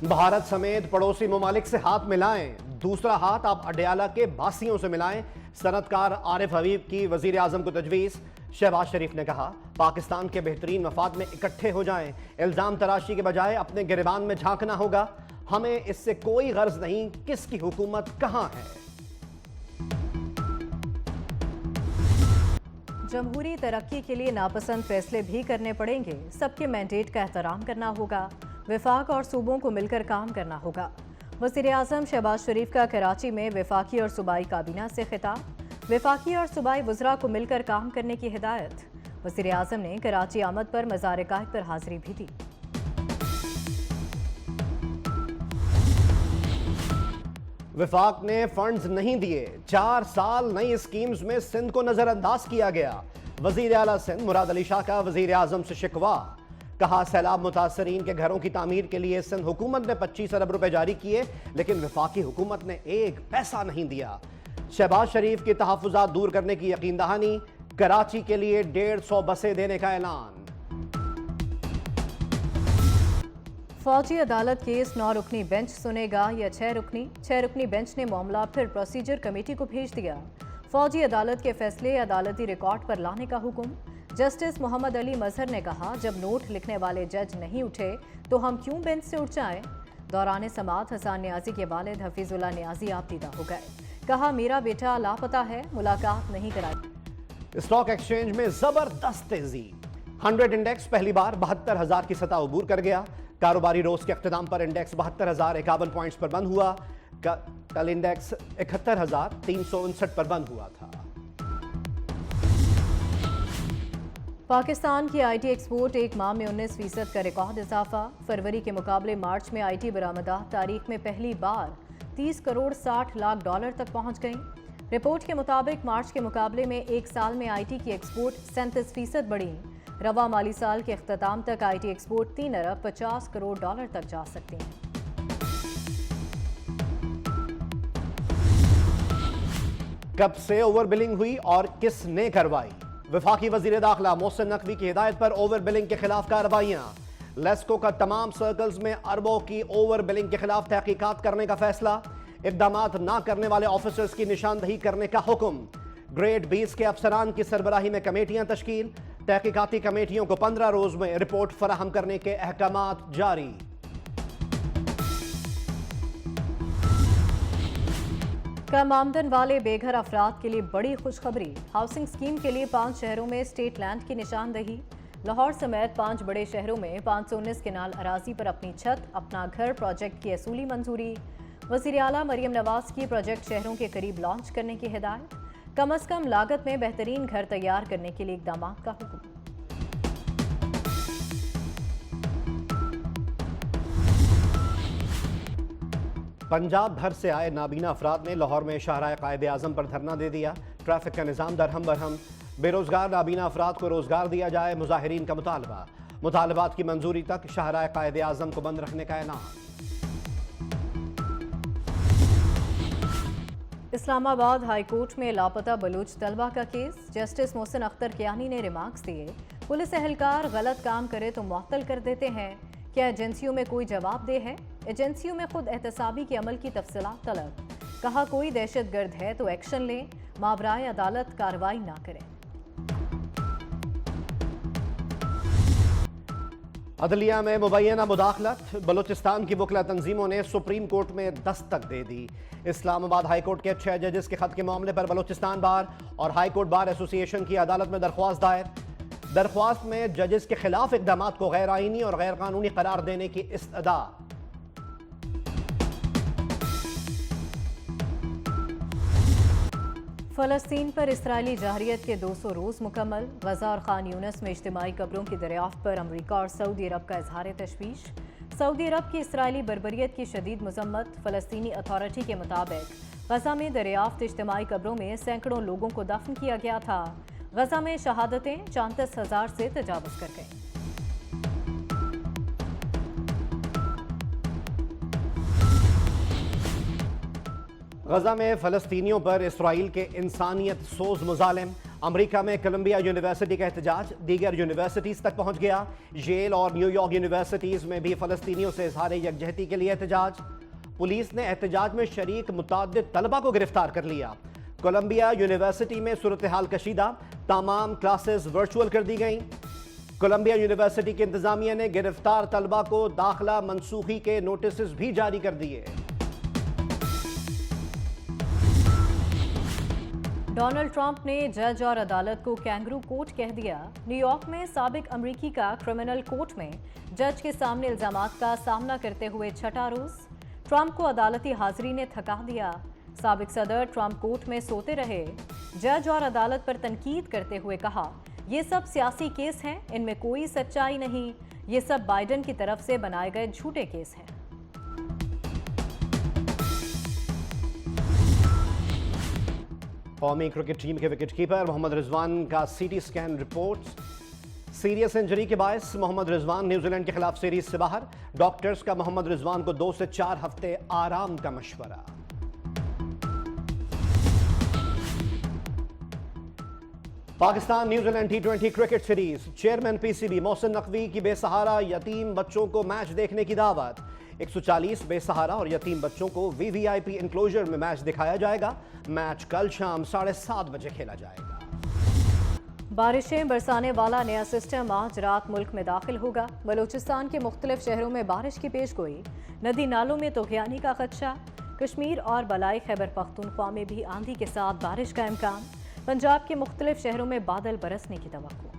भारत समेत पड़ोसी ममालिक से हाथ मिलाएं, दूसरा हाथ आप अडयाला के बासियों से मिलाएं। सनतकार आरिफ हबीब की वजीर आजम को तजवीज़। शहबाज शरीफ ने कहा, पाकिस्तान के बेहतरीन मफाद में इकट्ठे हो जाएं, इल्जाम तराशी के बजाय अपने गिरबान में झांकना होगा। हमें इससे कोई गर्ज नहीं किसकी हुकूमत कहां है। जमहूरी तरक्की के लिए नापसंद फैसले भी करने पड़ेंगे, सबके मैंडेट का एहतराम करना होगा, वफाक और सूबों को मिलकर काम करना होगा। वज़ीर आज़म शहबाज शरीफ का कराची में वफाकी और सूबाई काबीना से खिताब। वफाकी और सूबाई वज़रा को मिलकर काम करने की हिदायत। वज़ीर आज़म ने कराची आमद पर मज़ार कायद पर हाजिरी भी दी। वफाक ने फंड्स नहीं दिए, 4 साल नई स्कीम्स में सिंध को नजरअंदाज किया गया। वजीर आला सिंध मुराद अली शाह का वजीर आजम से शिकवा। कहा, सैलाब मुतासरीन के घरों की तामीर के लिए सिंध हुकूमत ने 25 अरब रुपए जारी किए, लेकिन वफाकी हुकूमत ने एक पैसा नहीं दिया। शहबाज शरीफ की तहफ़्फ़ुज़ात दूर करने की यकीन दहानी। कराची के लिए 150 बसें देने का ऐलान। फौजी अदालत केस 9 रुकनी बेंच सुनेगा या 6 रुकनी बेंच ने मामला फिर प्रोसीजर कमेटी को भेज दिया। फौजी अदालत के फैसले अदालती रिकॉर्ड पर लाने का हुक्म। जस्टिस मोहम्मद अली मजहर ने कहा, जब नोट लिखने वाले जज नहीं उठे तो हम क्यों बेंच से उठ जाएं। दौरान समाअत हसन नियाजी के वालिद हफीजुल्लाह नियाजी आपदीदा हो गए। कहा, मेरा बेटा लापता है, मुलाकात नहीं कराई। स्टॉक एक्सचेंज में जबरदस्त तेजी। 100 इंडेक्स पहली बार 72,000 की सतह अबूर कर गया। कारोबारी रोज के अख्ताम पर इंडेक्स 72,051 पॉइंट्स पर बंद हुआ। कल इंडेक्स 71,359 पर बंद हुआ था। पाकिस्तान की आईटी एक्सपोर्ट एक माह में 19% का रिकॉर्ड इजाफा। फरवरी के मुकाबले मार्च में आईटी बरामदात तारीख में पहली बार 30 करोड़ 60 लाख डॉलर तक पहुंच गई। रिपोर्ट के मुताबिक मार्च के मुकाबले में एक साल में आईटी की एक्सपोर्ट 37% बढ़ी। रवा माली साल के अख्ताम तक IT export 3 Arab 50 crore dollar तक जा सकती है। कब से ओवर बिलिंग हुई और किसने करवाई। वफाकी वजीर दाखिला मोहसिन नकवी की हिदायत पर ओवर बिलिंग के खिलाफ कार्रवाइयां। लेस्को का तमाम सर्कल्स में अरबों की ओवर बिलिंग के खिलाफ तहकीकात करने का फैसला। इक़दामात ना करने वाले ऑफिसर्स की निशानदही करने का हुक्म। ग्रेड 20 के अफसरान की सरबराही में कमेटियां तश्कील। तहकीकाती कमेटियों को 15 रोज में रिपोर्ट फराहम करने के अहकामात जारी। कम आमदन वाले बेघर अफराद के लिए बड़ी खुशखबरी। हाउसिंग स्कीम के लिए 5 शहरों में स्टेट लैंड की निशानदही। लाहौर समेत 5 बड़े शहरों में 519 केनाल अराजी पर अपनी छत अपना घर प्रोजेक्ट की असूली मंजूरी। वज़ीर आला मरियम नवाज की प्रोजेक्ट शहरों के करीब लॉन्च करने की हिदायत। कम अज कम लागत में बेहतरीन घर तैयार करने के लिए इक़दाम का हुक्म। पंजाब भर से आए नाबीना अफराद ने लाहौर में शाहराह कायदे आज़म पर धरना दे दिया। ट्रैफिक का निज़ाम दरहम बरहम। बेरोजगार नाबीना अफराद को रोजगार दिया जाए, मुजाहिरीन का मुतालबा। मुतालबात की मंजूरी तक शाहराह कायदे आज़म को बंद रखने का ऐलान। इस्लामाबाद हाई कोर्ट में लापता बलूच तलबा का केस। जस्टिस मोहसिन अख्तर कियानी ने रिमार्क्स दिए, पुलिस एहलकार गलत काम करे तो मुअत्तल कर देते हैं। क्या एजेंसियों में कोई जवाबदेह है? एजेंसियों में खुद एहतसाबी के अमल की तफसीलात तलब। कहा, कोई दहशतगर्द है तो एक्शन लें, मावराए अदालत कार्रवाई ना करें। अदलिया में मुबैना मुदाखलत। बलूचिस्तान की वकला तंजीमों ने सुप्रीम कोर्ट में दस्तक दे दी। इस्लामाबाद हाई कोर्ट के 6 जजेस के खत के मामले पर बलूचिस्तान बार और हाई कोर्ट बार एसोसिएशन की अदालत में दरख्वास्त दायर। दरख्वास्त में जजेस के खिलाफ इक़दामात को गैर आईनी और गैर कानूनी करार देने की इस्तदा। फ़लस्तीन पर इस्राएली जहरियत के 200 रोज़ मुकम्मल। गजा और खान यूनस में इज्तिमाई कब्रों की दरियाफ्त पर अमरीका और सऊदी अरब का इजहार तशवीश। सऊदी अरब की इस्राएली बर्बरियत की शदीद मजम्मत। फ़लस्तीनी अथॉरिटी के मुताबिक गजा में दरियाफ्त इज्तिमाई कब्रों में सैकड़ों लोगों को दफन किया गया था। गजा में शहादतें 34,000 से तजावज़ कर गईं। गजा में फ़लस्तीनियों पर इसराइल के इंसानियत सोज मुजालिम। अमेरिका में कोलंबिया यूनिवर्सिटी का एहतजाज दीगर यूनिवर्सिटीज तक पहुंच गया। येल और न्यूयॉर्क यूनिवर्सिटीज में भी फलस्तीनियों से इजहार यकजहती के लिए एहतजाज। पुलिस ने एहतजाज में शरीक मुतअद्दिद तलबा को गिरफ्तार कर लिया। कोलंबिया यूनिवर्सिटी में सूरत हाल कशीदा, तमाम क्लासेस वर्चुअल कर दी गई। कोलंबिया यूनिवर्सिटी की इंतजामिया ने गिरफ्तार तलबा को दाखिला मनसूखी के नोटिस भी जारी कर दिए। डोनाल्ड ट्रंप ने जज और अदालत को कैंगरू कोर्ट कह दिया। न्यूयॉर्क में साबिक अमेरिकी का क्रिमिनल कोर्ट में जज के सामने इल्जामात का सामना करते हुए छठा रोज ट्रंप को अदालती हाजिरी ने थका दिया। साबिक सदर ट्रंप कोर्ट में सोते रहे। जज और अदालत पर तनकीद करते हुए कहा, ये सब सियासी केस हैं, इनमें कोई सच्चाई नहीं, ये सब बाइडेन की तरफ से बनाए गए झूठे केस हैं। कौमी क्रिकेट टीम के विकेटकीपर मोहम्मद रिजवान का CT scan report serious injury के बायस मोहम्मद रिजवान न्यूजीलैंड के खिलाफ सीरीज से बाहर। डॉक्टर्स का मोहम्मद रिजवान को 2 से 4 हफ्ते आराम का मशवरा। Pakistan New Zealand T20 cricket series. Chairman PCB Mohsin Naqvi की बेसहारा यतीम बच्चों को मैच देखने की दावत। 140 बेसहारा और यतीम बच्चों को वीवीआईपी इंक्लोजर में मैच दिखाया जाएगा। मैच कल शाम 7:30 बजे खेला जाएगा। बारिशें बरसाने वाला नया सिस्टम आज रात मुल्क में दाखिल होगा। बलूचिस्तान के मुख्तलिफ शहरों में बारिश की पेशगोई। नदी नालों में तूफ़ानी का खदशा। कश्मीर और बलाई खैबर पख्तूनख्वा में भी आंधी के साथ बारिश का इम्कान। पंजाब के मुख्तलिफ शहरों में बादल बरसने की तवक्को।